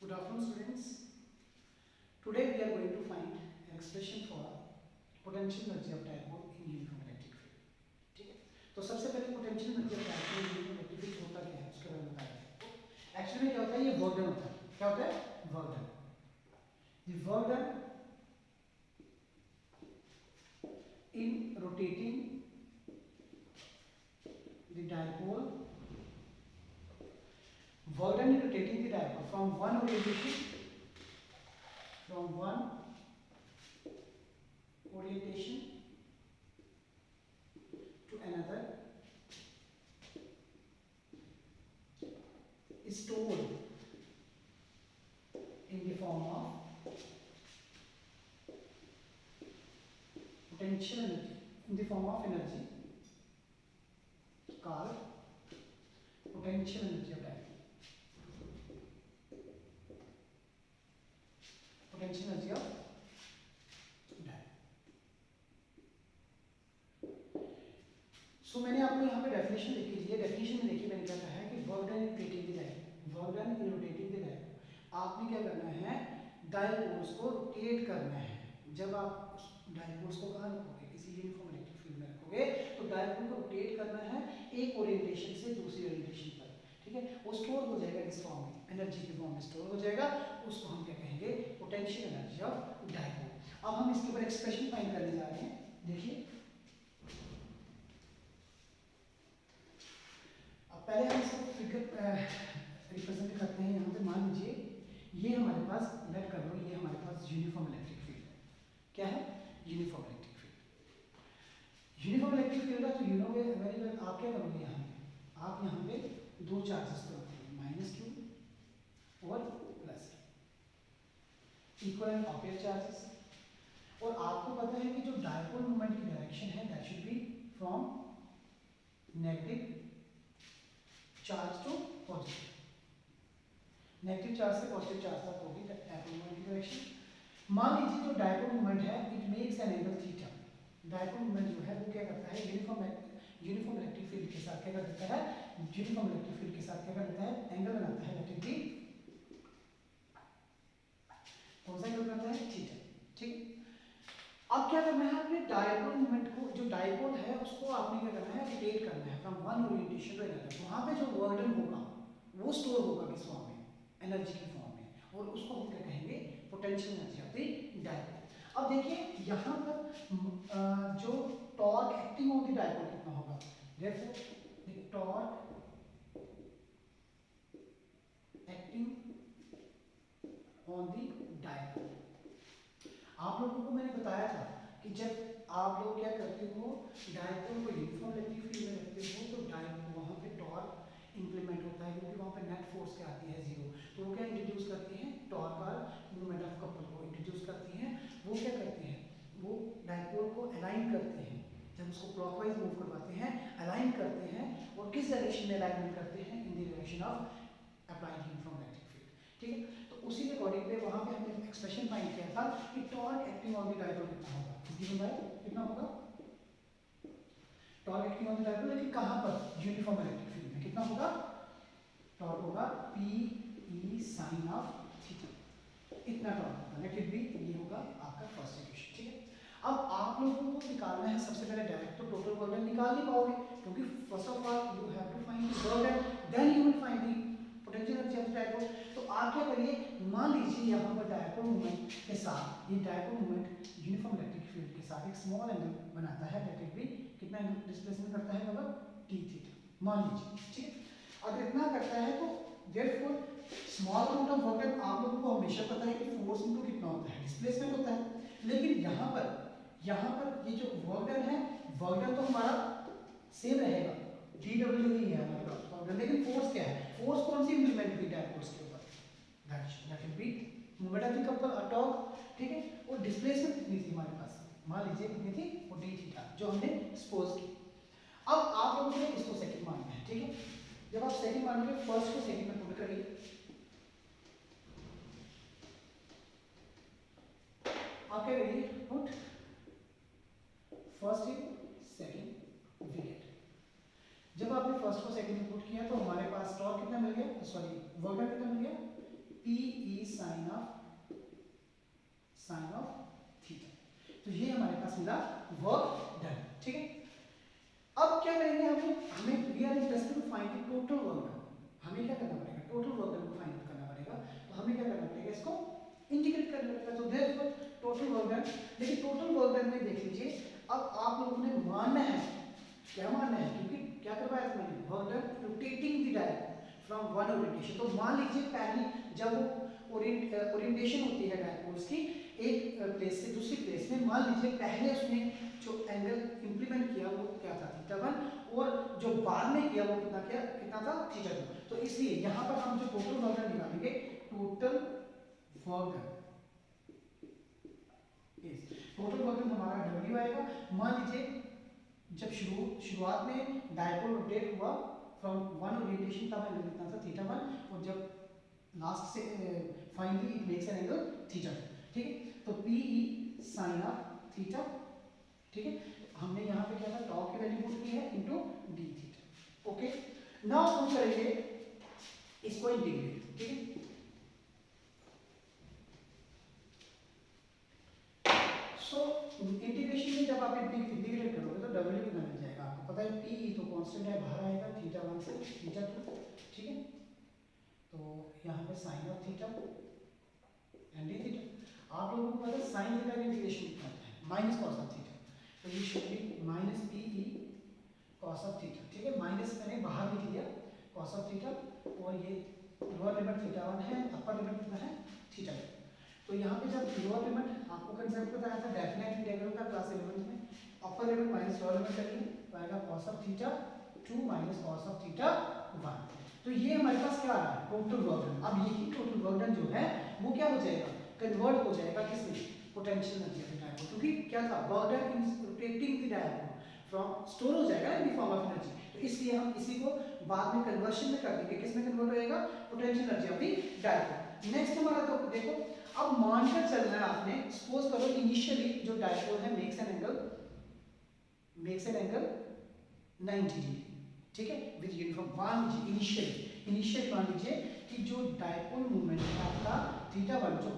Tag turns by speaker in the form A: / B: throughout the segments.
A: Good afternoon, students. Today we are going to find an expression for potential energy of dipole in uniform electric field. ठीक है, तो सबसे पहले potential energy of dipole in uniform electric field होता क्या है उसके बारे में बताते हैं. एक्चुअली क्या होता है, ये वर्क डन होता है. क्या होता है? Work done. The work done in rotating the dipole, work done in rotating the dipole from one orientation to another is stored in the form of potential energy, in the form of energy called potential energy of dipole. Potential energy of dipole. सो मैंने आपको यहाँ पे definition लिखी दी है. Definition में देखिए मैंने क्या कहा है कि work done in rotating the dipole. Work done in rotating the dipole. आपने क्या करना है, डायपोल्स को रोटेट करना है. जब आप उस डायपोल्स को कहाँ रखोगे, किसी यूनिफॉर्म इलेक्ट्रिक फील्ड में रखोगे तो डायपोल को रोटेट करना है एक ओरिएंटेशन से दूसरी ओरिएंटेशन पर. ठीक है, वो स्टोर हो जाएगा किस फॉर्म में, एनर्जी के फॉर्म में स्टोर हो जाएगा. उसको हम क्या कहेंगे, पोटेंशियल एनर्जी ऑफ डायपोल. अब हम इसके ऊपर एक्सप्रेशन फाइंड करने जा रहे हैं. देखिए पहले हम इसको फिगर रिप्रेजेंट करते हैं. यहाँ पे मान लीजिए ये हमारे पास, लेट कर लो, ये हमारे पास यूनिफॉर्म इलेक्ट्रिक फील्ड है. क्या है? Uniform electric field. Uniform electric field का तो यू नो वेरी वेल. आप क्या करोगे, यहाँ पे आप यहाँ पे दो चार्जेस को रखोगे, -q और प्लस इक्वल ऑपेयर चार्जेस. और आपको पता है कि जो डायपोल मोमेंट की डायरेक्शन है that should be from negative charge to positive. Negative charge से पॉजिटिव चार्ज तक होगी डायपोल मोमेंट की डायरेक्शन. मान लीजिए जो डायपोल मोमेंट है it makes an angle theta. Dipole moment जो है वो क्या करता है, यूनिफॉर्म इलेक्ट्रिक फील्ड के साथ क्या कर देता है, यूनिफॉर्म इलेक्ट्रिक फील्ड के साथ क्या कर देता है, एंगल बनाता है. दैट इज बी, कौन सा एंगल बनाता है, थीटा. ठीक. अब क्या करना है, आपने डायपोल मोमेंट को, जो डायपोल है उसको आपने क्या करना है, रोटेट करना है from one orientation to another. वहां पे जो वर्क डन होगा वो स्टोर होगा किस फॉर्म में, एनर्जी की फॉर्म में. और उसको हम क्या कहेंगे, potential energy of the dipole. अब देखिए यहाँ पर जो torque acting on the dipole कितना होगा. Therefore the torque acting on the dipole. आप लोगों को मैंने बताया था कि जब आप लोग क्या करते हो, डायपोल को यूनिफॉर्म इलेक्ट्रिक फील्ड में रखते हो तो डायपोल वहाँ पे टॉर्क इंप्लीमेंट होता है, क्योंकि वहाँ पे नेट फोर्स क्या आती है, जीरो. तो वो क्या इंट्रोड्यूस करती हैं, टॉर्क और मूवमेंट ऑफ कपल को इंट्रोड्यूस करती हैं. वो क्या करते हैं, वो डायपोल को अलाइन करते हैं. जब उसको क्लॉकवाइज मूव करवाते हैं, अलाइन करते हैं. और किस डायरेक्शन में अलाइनमेंट करते हैं, in the direction of applied uniform electric field. ठीक है, तो उसी के अकॉर्डिंग पे वहाँ पे हमने एक्सप्रेशन फाइंड किया था कि torque acting on the dipole कितना होगा. गिवन बाय कितना होगा, torque acting on the dipole, लेकिन कहाँ पर, यूनिफॉर्म इलेक्ट्रिक फील्ड में कितना होगा, टॉर्क होगा P E sin of theta. इतना टॉर्क होगा. लेट इट बी, ये होगा आपका फर्स्ट इक्वेशन. ठीक है, अब आप लोगों को निकालना है सबसे पहले डायरेक्ट तो टोटल वर्क डन निकाल नहीं पाओगे, क्योंकि first of all you have to find the work done, then you will find the potential energy of dipole. तो आप क्या करिए, मान लीजिए यहाँ पर डायपोल मोमेंट के साथ, ये dipole moment uniform electric field के साथ एक स्मॉल एंगल बनाता है. दैट इज भी कितना डिस्प्लेसमेंट करता है, मतलब टी थीटा मान लीजिए. ठीक है, अगर इतना करता है तो therefore small amount of work done. आप लोगों को हमेशा पता है कि फोर्स इनटू कितना होता है, डिस्प्लेसमेंट होता है. लेकिन यहाँ पर ये जो वर्क डन है, वर्क डन तो हमारा सेम रहेगा, dw ही है हमारे पास वर्क डन. लेकिन फोर्स क्या है, फोर्स कौन सी इंप्लीमेंट हुई डायपोल्स के ऊपर, that will be moment of the couple और टॉर्क. ठीक है, और डिस्प्लेसमेंट कितनी थी हमारे पास, मान लीजिए कितनी थी, वो d थीटा जो हमने सपोज की. अब आप लोगों ने इसको सेकंड मानना है. ठीक है, जब आप सेकंड मानोगे, फर्स्ट को सेकंड में पुट करिए. आप क्या करिए, put first in second wicket. जब आपने फर्स्ट को सेकंड में पुट किया तो हमारे पास टॉर्क कितना मिल गया, सॉरी वर्क डन कितना मिल गया, P E sine of theta. तो ये हमारे पास मिला वर्क डन। ठीक है, अब क्या करेंगे हमें we are interested to find the total work done. हमें क्या करना पड़ेगा, टोटल वर्क डन को फाइंड करना पड़ेगा। तो हमें क्या करना पड़ेगा, इसको इंटीग्रेट करना पड़ेगा। तो देयरफॉर टोटल वर्क डन, लेकिन टोटल वर्क डन में देख लीजिए, अब आप लोगों ने मानना है, क्या मानना है, क्योंकि क्या करवाया था मैंने, work done rotating the dipole from one orientation. तो मान लीजिए पहली जब वो ओरिएंटेशन होती है डायपोल्स की एक प्लेस से दूसरी प्लेस में, मान लीजिए पहले उसने जो एंगल इंप्लीमेंट किया वो क्या था, θ1, और जो बाद में किया वो कितना था, θ2। तो इसलिए यहाँ पर हम जो टोटल वर्क डन निकालेंगे, टोटल वर्क डन हमारा W आएगा। मान लीजिए जब शुरुआत में डायपोल रोटेट हुआ फ्रॉम वन ओरिएंटेशन, तब एंगल कितना था, θ1, और जब लास्ट से finally it makes an angle θ2। ठीक है, तो PE साइन ऑफ थीटा। ठीक है, हमने यहाँ पे क्या था, टॉ की वैल्यू पुट की है into d theta. Okay, now हम करेंगे इसको इंटीग्रेट। ठीक है, सो इंटीग्रेशन में जब आप इंटीग्रेट करोगे तो W कितना मिल जाएगा आपको पता है, PE तो कांस्टेंट है, बाहर आएगा θ1 से θ2। ठीक है, तो यहाँ पे sine of theta and d theta. आप लोगों को पता है साइन थीटा का इंटीग्रेशन कितना होता है, माइनस कॉस ऑफ थीटा। तो ये should be minus PE cos of theta. ठीक है, माइनस मैंने बाहर लिख दिया कॉस ऑफ थीटा, और ये लोअर लिमिट θ1 है, अपर लिमिट कितना है, θ2। तो यहाँ पे जब लोअर लिमिट आपको कंसेप्ट बताया था डेफिनेट इंटीग्रल का क्लास 11 में, upper limit minus lower limit करिए तो आएगा cos of θ2 minus cos of θ1। तो ये हमारे पास क्या आ रहा है, टोटल वर्क डन। अब यही टोटल वर्क डन जो है वो क्या हो जाएगा, कन्वर्ट हो जाएगा किसमें, potential energy of the dipole. क्योंकि क्या था, work done in rotating the dipole from store हो जाएगा in the form of energy. तो इसलिए हम इसी को बाद में कन्वर्शन में कर देंगे, किसमें कन्वर्ट होएगा, potential energy of the dipole. Next हमारा तो देखो, अब मानकर चलना है आपने, सपोज करो इनिशियली जो डायपोल है मेक्स एन एंगल 90 डिग्री। ठीक है, विद यूनिफॉर्म मान लीजिए इनिशियली मान लीजिए कि जो डायपोल मूवमेंट है आपका θ1 जो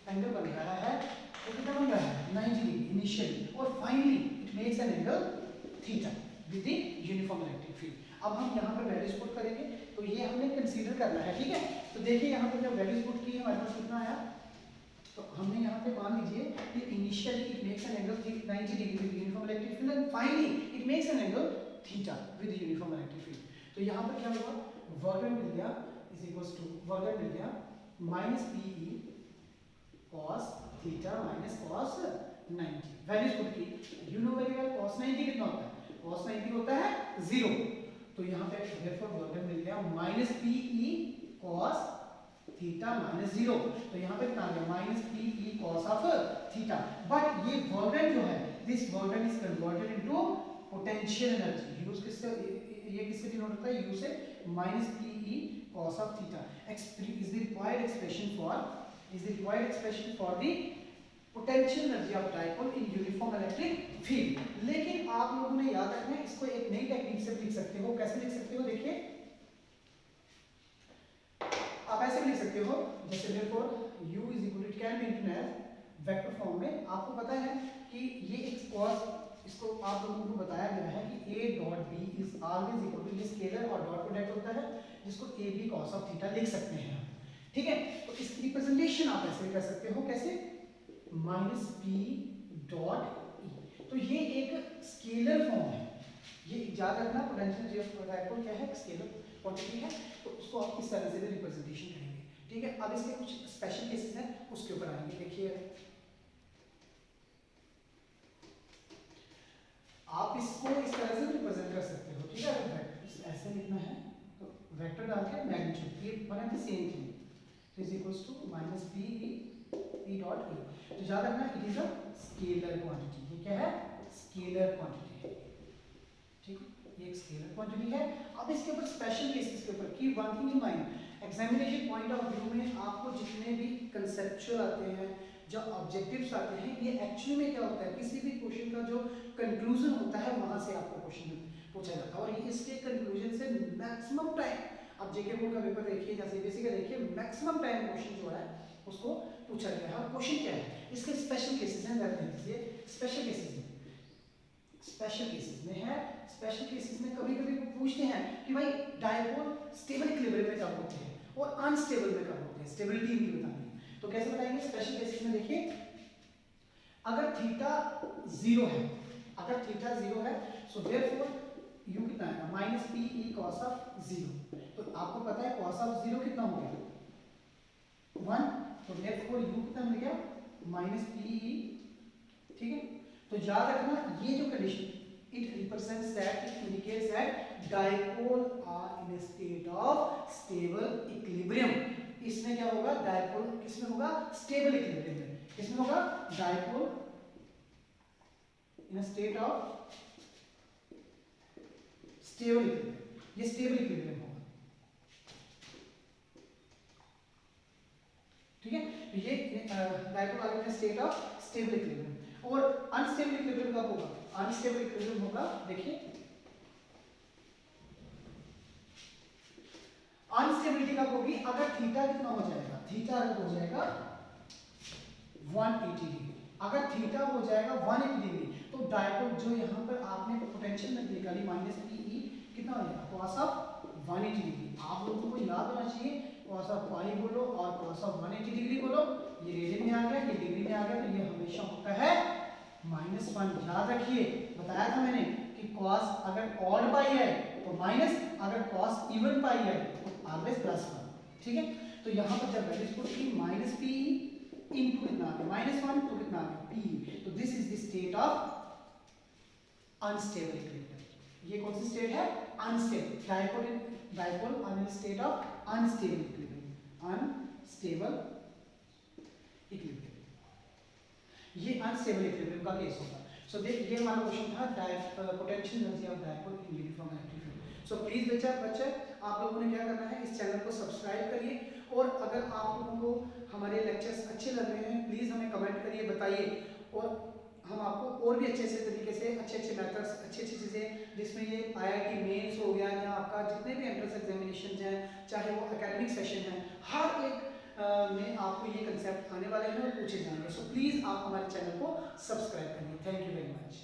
A: एंगल बन रहा है वो कितना बन रहा है, 90 डिग्री इनिशियली, और finally it makes an angle θ with the uniform electric field. अब हम यहाँ पर वैल्यूज पुट करेंगे, तो ये हमने कंसीडर करना है। ठीक है, तो देखिए यहाँ पर जब वैल्यूज पुट की हमारे पास कितना आया, तो हमने यहाँ पे मान लीजिए कि initially it makes an angle 90 degree with uniform electric field and finally it makes an angle θ with uniform electric field. तो यहाँ पर क्या होगा, वर्क डन मिल गया is equals to work done मिल गया minus PE cos θ minus cos 90। Values put की, you know very well cos 90 कितना होता है, cos 90 होता है 0। तो यहाँ पे देयरफॉर वर्क डन मिल गया minus PE cos theta minus 0। तो यहाँ पे कितना आ गया, minus PE cos of theta. But ये वर्क डन जो है, this work done is converted into potential energy. Use किससे, ये किससे डिनोट होता है, U से, minus PE cos of theta is the required expression for the potential energy of dipole in uniform electric field. लेकिन आप लोगों ने याद रखना है, इसको एक नई टेक्निक से लिख सकते हो। कैसे लिख सकते हो, देखिए आप ऐसे भी लिख सकते हो, जैसे therefore u is equal to, it can be written as vector form में। आपको पता है कि ये एक cos, इसको आप लोगों को बताया गया है कि a dot b is always equal to, ये स्केलर और डॉट प्रोडक्ट होता है, जिसको a b cos of theta लिख सकते हैं। ठीक है, तो इसकी रिप्रेजेंटेशन आप ऐसे भी कर सकते हो, कैसे, माइनस p डॉट e। तो ये एक स्केलर फॉर्म है, ये याद रखना, पोटेंशियल ऑफ डायपोल क्या है, स्केलर क्वांटिटी है, तो उसको आप इस तरह से भी रिप्रेजेंटेशन करेंगे। ठीक है, अब इसके कुछ स्पेशल केसेस हैं, उसके ऊपर आएंगे। देखिए आप इसको इस तरह से रिप्रेजेंट कर सकते हो। ठीक है, अगर ऐसे लिखना है तो वेक्टर डाल के मैग्नीट्यूड, ये one and the same thing is equals to minus p dot e। तो याद रखना it is a scalar quantity. ये क्या है, स्केलर क्वांटिटी है। ठीक है, ये एक स्केलर क्वांटिटी है। अब इसके ऊपर स्पेशल केसेस के ऊपर की one thing in mind, examination point of view में आपको जितने भी कंसेप्चुअल आते हैं, जो ऑब्जेक्टिव्स आते हैं, ये एक्चुअली में क्या होता है, किसी भी क्वेश्चन का जो कंक्लूजन होता है वहां से आपको क्वेश्चन पूछा जाता है, और इसके कंक्लूजन से मैक्सिमम टाइम, अब जेके बोर्ड का पेपर देखिए या सीबीएसई का देखिए, मैक्सिमम टाइम क्वेश्चन जो है उसको पूछा गया है। और क्वेश्चन क्या है, इसके स्पेशल केसेस हैं, देख लीजिए। स्पेशल केसेस में है, स्पेशल केसेस में कभी कभी पूछते हैं कि भाई डायपोल स्टेबल इक्विलिब्रियम में कब होते हैं और अनस्टेबल में कब होते हैं, स्टेबिलिटी इनकी बतानी है। तो कैसे बताएंगे स्पेशल केसेस में, देखिए अगर थीटा 0 है, सो देयरफॉर u कितना आएगा minus P E cos of 0। तो आपको पता है कॉस ऑफ 0 कितना हो गया 1, तो देयरफॉर u कितना मिल गया माइनस पी ई। ठीक है, तो याद रखना ये जो condition it represents that, it indicates that dipole are in a state of stable equilibrium। इसमें क्या होगा, डायपोल किसमें होगा, स्टेबल इक्विलिब्रियम में। किसमें होगा, dipole in a state of stable equilibrium, ये स्टेबल इक्विलिब्रियम होगा। ठीक है, तो ये dipole are in a state of stable equilibrium. और अनस्टेबल इक्विलिब्रियम कब होगा, अनस्टेबल इक्विलिब्रियम होगा, देखिए अनस्टेबिलिटी कब होगी, अगर थीटा कितना हो जाएगा, थीटा अगर हो जाएगा 180 डिग्री। अगर थीटा हो जाएगा 180 डिग्री तो डायपोल जो यहाँ पर आपने पोटेंशियल में निकाली माइनस पीई कितना हो जाएगा cos ऑफ 180 डिग्री। आप लोगों को याद होना चाहिए cos ऑफ पाई बोलो और cos ऑफ 180 डिग्री बोलो, ये रेडियन में आ गया, ये डिग्री में आ गया, तो ये हमेशा होता है -1। याद रखिए, बताया था मैंने कि cos अगर ऑड पाई है तो माइनस, अगर cos इवन पाई है तो ऑलवेज +1। ठीक है, तो यहाँ पर जब वैल्यूज पुट की माइनस पी इनटू कितना आ गया -1 तो कितना आ गया पी। तो this is the state of unstable equilibrium. ये कौन सी स्टेट है, unstable. Dipole are in state of unstable equilibrium, unstable equilibrium. ये अनस्टेबल इक्विलिब्रियम का केस होगा। सो देख, ये हमारा क्वेश्चन था potential energy of dipole in uniform electric field. So please बच्चे आप लोगों ने क्या करना है, इस चैनल को सब्सक्राइब करिए, और अगर आप लोगों को हमारे लेक्चर्स अच्छे लग रहे हैं प्लीज़ हमें कमेंट करिए, बताइए, और हम आपको और भी अच्छे तरीके से अच्छे मेथड्स, अच्छी चीज़ें जिसमें ये IIT मेंस हो गया या आपका जितने भी एंट्रेंस एग्जामिनेशन हैं, चाहे वो एकेडमिक सेशन हैं, हर एक में आपको ये कंसेप्ट आने वाले हैं और पूछे जाएंगे। सो प्लीज़ आप हमारे चैनल को सब्सक्राइब करिए। Thank you very much.